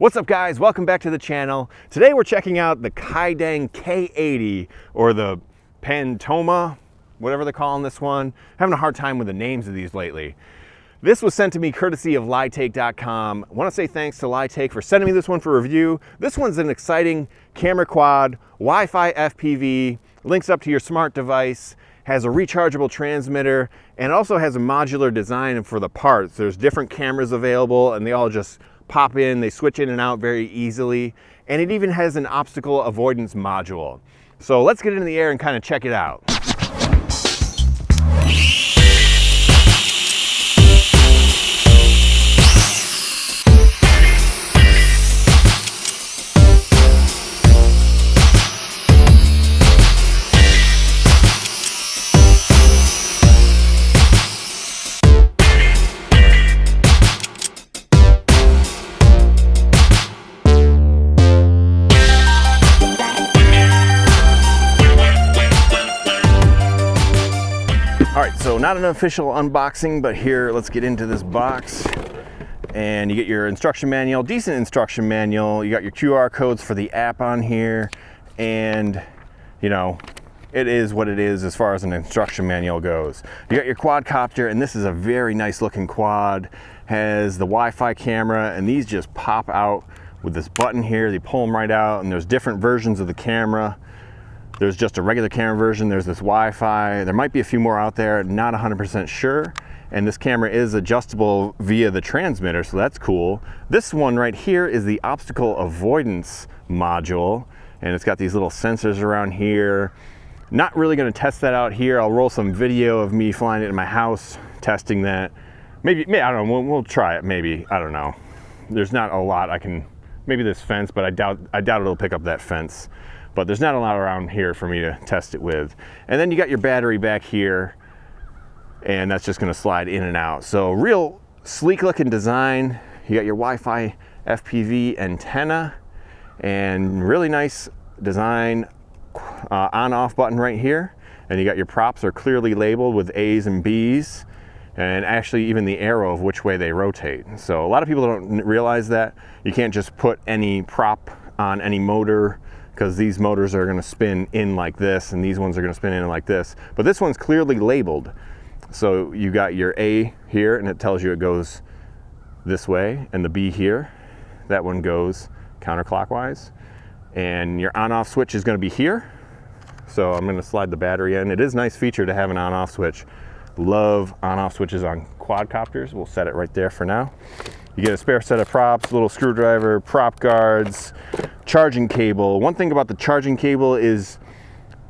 What's up guys, welcome back to the channel. Today we're checking out the Deng K80 or the Pantonma, whatever they're calling this one. Having a hard time with the names of these lately. This was sent to me courtesy of LiTake.com. I want to say thanks to LiTake for sending me this one for review. This one's an exciting camera quad, Wi-Fi FPV, links up to your smart device, has a rechargeable transmitter, and also has a modular design for the parts. There's different cameras available and they all just pop in, they switch in and out very easily, and it even has an obstacle avoidance module. So let's get into the air and kind of check it out. Alright, so not an official unboxing, but here, let's get into this box. And you get your instruction manual, decent instruction manual. You got your QR codes for the app on here. And, you know, it is what it is as far as an instruction manual goes. You got your quadcopter, and this is a very nice looking quad. Has the Wi-Fi camera, and these just pop out with this button here. They pull them right out, and there's different versions of the camera. There's just a regular camera version, there's this Wi-Fi, there might be a few more out there, not 100% sure. And this camera is adjustable via the transmitter, so that's cool. This one right here is the obstacle avoidance module, and it's got these little sensors around here. Not really gonna test that out here. I'll roll some video of me flying it in my house, testing that. Maybe I don't know, we'll try it, maybe, I don't know. There's not a lot I can, maybe this fence, but I doubt it'll pick up that fence. But there's not a lot around here for me to test it with. And then you got your battery back here, and that's just gonna slide in and out. So real sleek looking design. You got your Wi-Fi FPV antenna, and really nice design, on-off button right here. And you got your props are clearly labeled with A's and B's, and actually even the arrow of which way they rotate. So a lot of people don't realize that. You can't just put any prop on any motor, because these motors are going to spin in like this and these ones are going to spin in like this, but this one's clearly labeled. So you got your A here and it tells you it goes this way, and the B here, that one goes counterclockwise, and your on-off switch is going to be here. So I'm going to slide the battery in. It is a nice feature to have an on-off switch. Love on-off switches on quadcopters. We'll set it right there for now. You get a spare set of props, little screwdriver, prop guards, charging cable. One thing about the charging cable is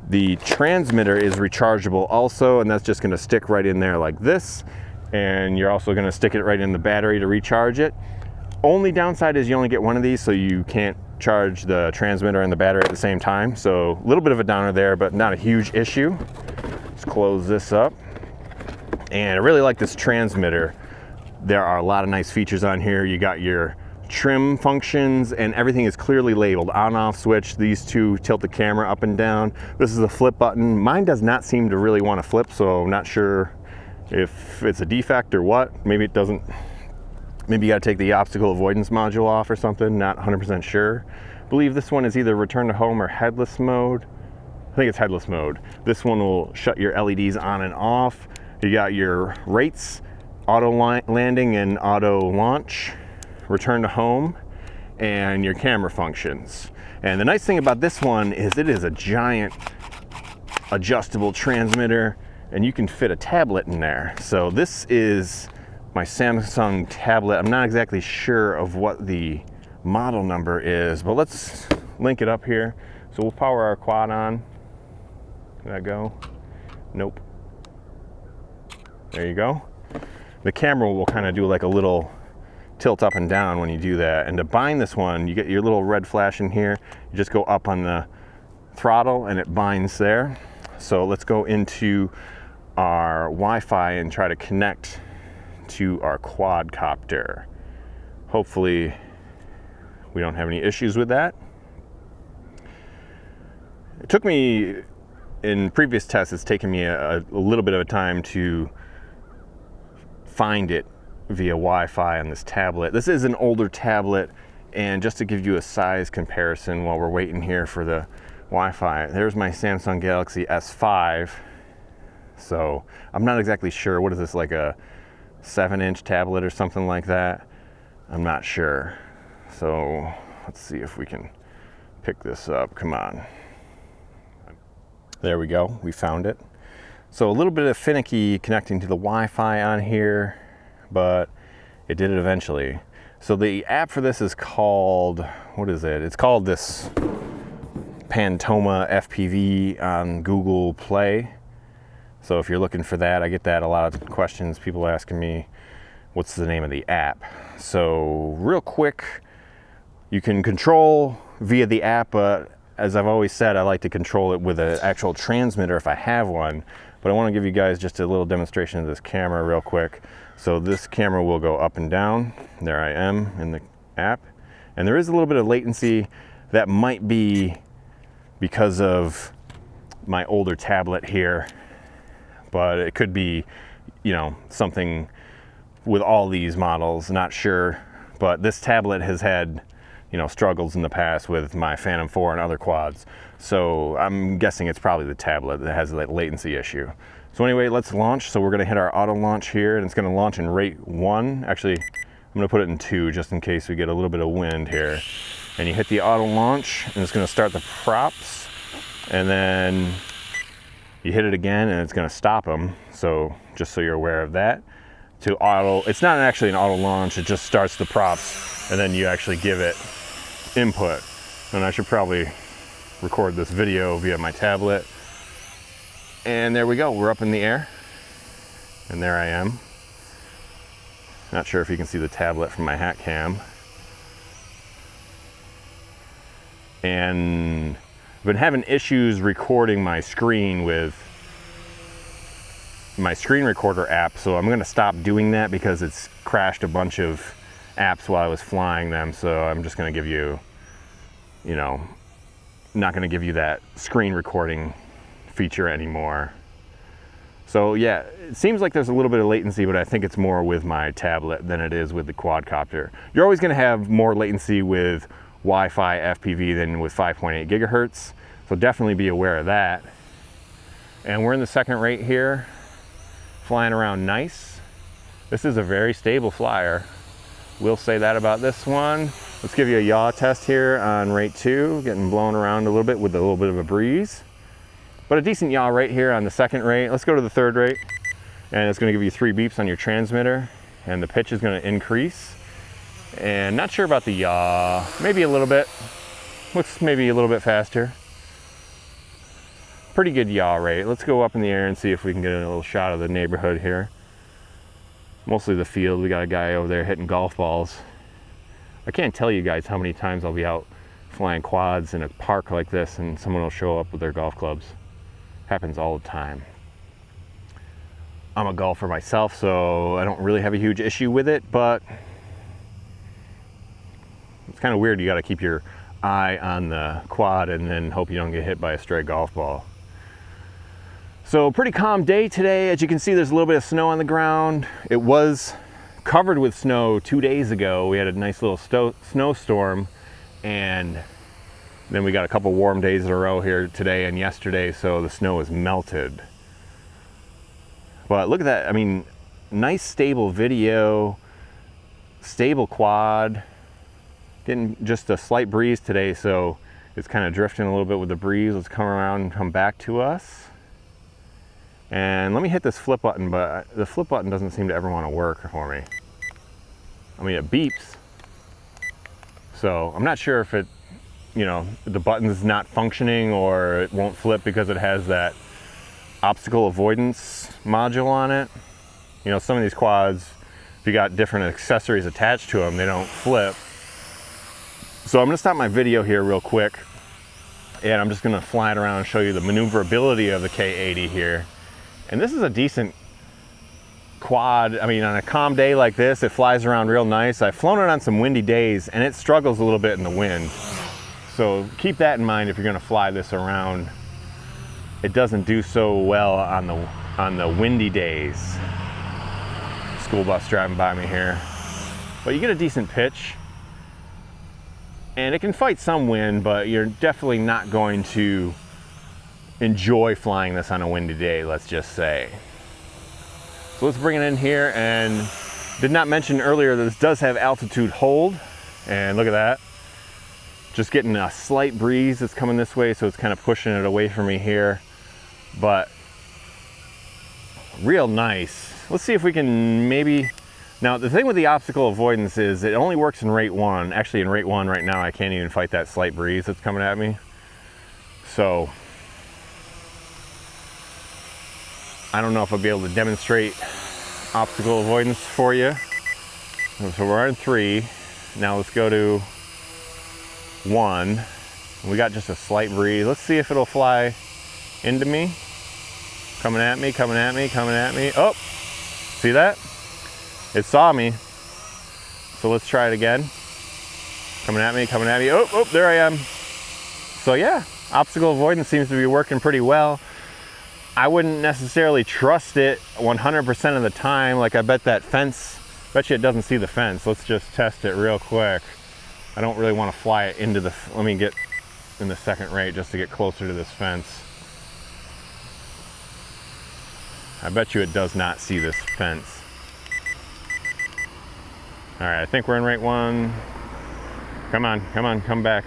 the transmitter is rechargeable also, and that's just gonna stick right in there like this. And you're also gonna stick it right in the battery to recharge it. Only downside is you only get one of these, so you can't charge the transmitter and the battery at the same time. So a little bit of a downer there, but not a huge issue. Let's close this up. And I really like this transmitter. There are a lot of nice features on here. You got your trim functions and everything is clearly labeled. On-off switch, these two tilt the camera up and down. This is a flip button. Mine does not seem to really want to flip, so I'm not sure if it's a defect or what. Maybe it doesn't. Maybe you got to take the obstacle avoidance module off or something. Not 100% sure. I believe this one is either return to home or headless mode. I think it's headless mode. This one will shut your LEDs on and off. You got your rates, auto landing and auto launch, return to home, and your camera functions. And the nice thing about this one is it is a giant adjustable transmitter, and you can fit a tablet in there. So this is my Samsung tablet. I'm not exactly sure of what the model number is, but let's link it up here. So we'll power our quad on. Can that go? Nope. There you go. The camera will kind of do like a little tilt up and down when you do that. And to bind this one, you get your little red flash in here. You just go up on the throttle and it binds there. So let's go into our Wi-Fi and try to connect to our quadcopter. Hopefully we don't have any issues with that. It took me, in previous tests, it's taken me a little bit of a time to find it via Wi-Fi on this tablet. This is an older tablet, And just to give you a size comparison while we're waiting here for the Wi-Fi, there's my Samsung Galaxy S5. So I'm not exactly sure. What is this, like a 7-inch tablet or something like that? I'm not sure. So let's see if we can pick this up. Come on. There we go. We found it. So a little bit of finicky connecting to the Wi-Fi on here, but it did it eventually. So the app for this is called, what is it? It's called this Pantonma FPV on Google Play. So if you're looking for that, I get that a lot of questions, people asking me, what's the name of the app? So real quick, you can control via the app, but as I've always said, I like to control it with an actual transmitter if I have one. But I want to give you guys just a little demonstration of this camera real quick. So this camera will go up and down. There I am in the app. And there is a little bit of latency that might be because of my older tablet here, but it could be, you know, something with all these models, not sure. But this tablet has had, you know, struggles in the past with my Phantom 4 and other quads. So I'm guessing it's probably the tablet that has that latency issue. So anyway, let's launch. So we're gonna hit our auto launch here, and it's gonna launch in rate 1. Actually, I'm gonna put it in 2 just in case we get a little bit of wind here. And you hit the auto launch, and it's gonna start the props, and then you hit it again, and it's gonna stop them. So just so you're aware of that. To auto, it's not actually an auto launch, it just starts the props, and then you actually give it input. And I should probably record this video via my tablet. And there we go, we're up in the air. And there I am. Not sure if you can see the tablet from my hat cam. And I've been having issues recording my screen with my screen recorder app, so I'm gonna stop doing that because it's crashed a bunch of apps while I was flying them. So I'm just gonna give you, you know, not gonna give you that screen recording feature anymore. So yeah, it seems like there's a little bit of latency, but I think it's more with my tablet than it is with the quadcopter. You're always gonna have more latency with Wi-Fi FPV than with 5.8 gigahertz. So definitely be aware of that. And we're in the second rate here, flying around nice. This is a very stable flyer. We'll say that about this one. Let's give you a yaw test here on rate 2, getting blown around a little bit with a little bit of a breeze. But a decent yaw right here on the second rate. Let's go to the third rate. And it's gonna give you 3 beeps on your transmitter, and the pitch is gonna increase. And not sure about the yaw, maybe a little bit. Looks maybe a little bit faster. Pretty good yaw rate. Let's go up in the air and see if we can get a little shot of the neighborhood here. Mostly the field. We got a guy over there hitting golf balls. I can't tell you guys how many times I'll be out flying quads in a park like this and someone will show up with their golf clubs. Happens all the time. I'm a golfer myself, so I don't really have a huge issue with it, but it's kind of weird. You got to keep your eye on the quad and then hope you don't get hit by a stray golf ball. So pretty calm day today. As you can see, there's a little bit of snow on the ground. It was covered with snow 2 days ago. We had a nice little snowstorm, and then we got a couple warm days in a row here today and yesterday, so the snow is melted. But look at that. I mean, nice stable video, stable quad. Getting just a slight breeze today, so it's kind of drifting a little bit with the breeze. Let's come around and come back to us. And let me hit this flip button, but the flip button doesn't seem to ever want to work for me. I mean, it beeps. So I'm not sure if it, you know, the button's not functioning or it won't flip because it has that obstacle avoidance module on it. You know, some of these quads, if you got different accessories attached to them, they don't flip. So I'm gonna stop my video here real quick, and I'm just gonna fly it around and show you the maneuverability of the K80 here. And this is a decent quad. I mean, on a calm day like this, it flies around real nice. I've flown it on some windy days, and it struggles a little bit in the wind. So keep that in mind if you're gonna fly this around. It doesn't do so well on the windy days. School bus driving by me here. But you get a decent pitch. and it can fight some wind, but you're definitely not going to enjoy flying this on a windy day, let's just say. So let's bring it in here, and did not mention earlier that this does have altitude hold, and look at that. Just getting a slight breeze that's coming this way, so it's kind of pushing it away from me here, but real nice. Let's see if we can maybe, now the thing with the obstacle avoidance is it only works in rate 1. Actually in rate 1 right now I can't even fight that slight breeze that's coming at me. So I don't know if I'll be able to demonstrate obstacle avoidance for you. So we're on 3. Now let's go to 1. We got just a slight breeze. Let's see if it'll fly into me. Coming at me, coming at me, coming at me. Oh, see that? It saw me. So let's try it again. Coming at me, coming at me. Oh, oh, there I am. So yeah, obstacle avoidance seems to be working pretty well. I wouldn't necessarily trust it 100% of the time. Like I bet that fence, bet you it doesn't see the fence. Let's just test it real quick. I don't really want to fly it into the, let me get in the second rate just to get closer to this fence. I bet you it does not see this fence. All right, I think we're in rate 1. Come on, come on, come back.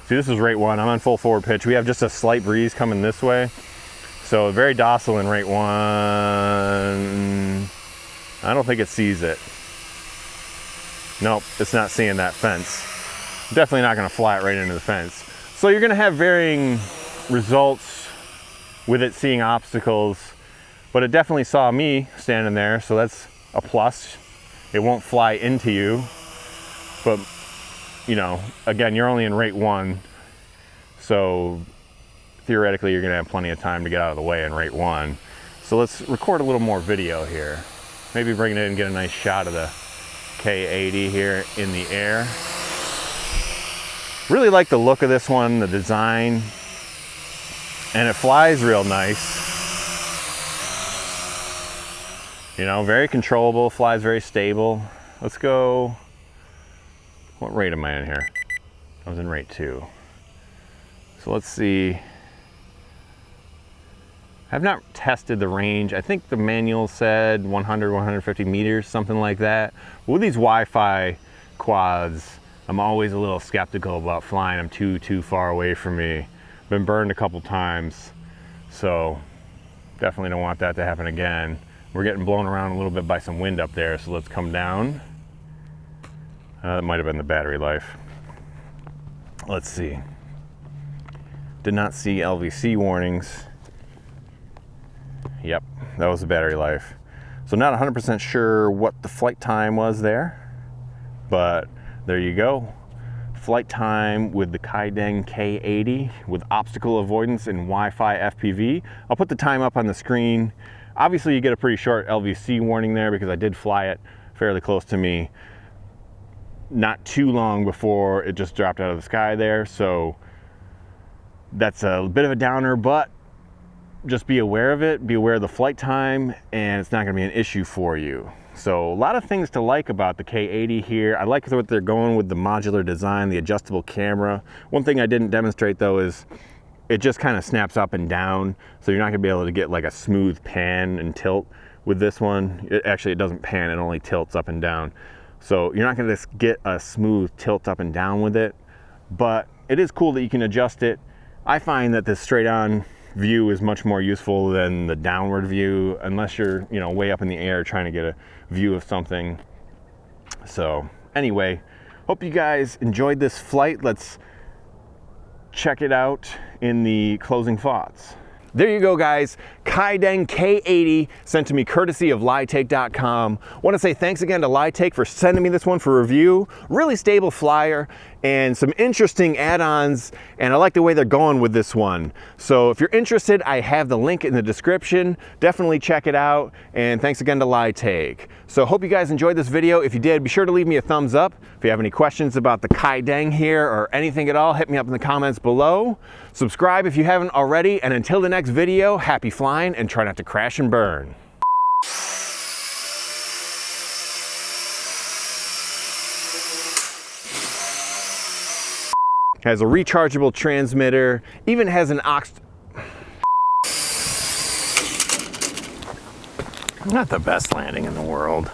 See, this is rate 1. I'm on full forward pitch. We have just a slight breeze coming this way. So very docile in rate 1. I don't think it sees it. Nope, it's not seeing that fence. Definitely not gonna fly it right into the fence. So you're gonna have varying results with it seeing obstacles, but it definitely saw me standing there, so that's a plus. It won't fly into you, but you know, again, you're only in rate 1, so theoretically you're gonna have plenty of time to get out of the way in rate 1. So let's record a little more video here. Maybe bring it in and get a nice shot of the K80 here in the air. Really like the look of this one, the design, and it flies real nice. You know, very controllable, flies very stable. Let's go, what rate am I in here? I was in rate 2. So let's see. I've not tested the range. I think the manual said 100, 150 meters, something like that. With these Wi-Fi quads, I'm always a little skeptical about flying them too far away from me. Been burned a couple times, so definitely don't want that to happen again. We're getting blown around a little bit by some wind up there, so let's come down. That might have been the battery life. Let's see. Did not see LVC warnings. Yep, that was the battery life. So not 100% sure what the flight time was there, but there you go. Flight time with the Deng K80 with obstacle avoidance and Wi-Fi FPV. I'll put the time up on the screen. Obviously you get a pretty short LVC warning there because I did fly it fairly close to me not too long before it just dropped out of the sky there. So that's a bit of a downer, but just be aware of it, be aware of the flight time, and it's not gonna be an issue for you. So a lot of things to like about the K80 here. I like what they're going with the modular design, the adjustable camera. One thing I didn't demonstrate though is it just kind of snaps up and down. So you're not gonna be able to get like a smooth pan and tilt with this one. It doesn't pan, it only tilts up and down. So you're not gonna just get a smooth tilt up and down with it, but it is cool that you can adjust it. I find that this straight on view is much more useful than the downward view, unless you're, you know, way up in the air trying to get a view of something. So anyway, hope you guys enjoyed this flight. Let's check it out in the closing thoughts. There you go, guys. Deng K80 sent to me courtesy of LiTake.com. Want to say thanks again to LiTake for sending me this one for review. Really stable flyer and some interesting add-ons, and I like the way they're going with this one. So if you're interested, I have the link in the description. Definitely check it out, and thanks again to LiTake. So hope you guys enjoyed this video. If you did, be sure to leave me a thumbs up. If you have any questions about the Deng here or anything at all, hit me up in the comments below. Subscribe if you haven't already, and until the next video, happy flying and try not to crash and burn. Has a rechargeable transmitter, even has an Not the best landing in the world.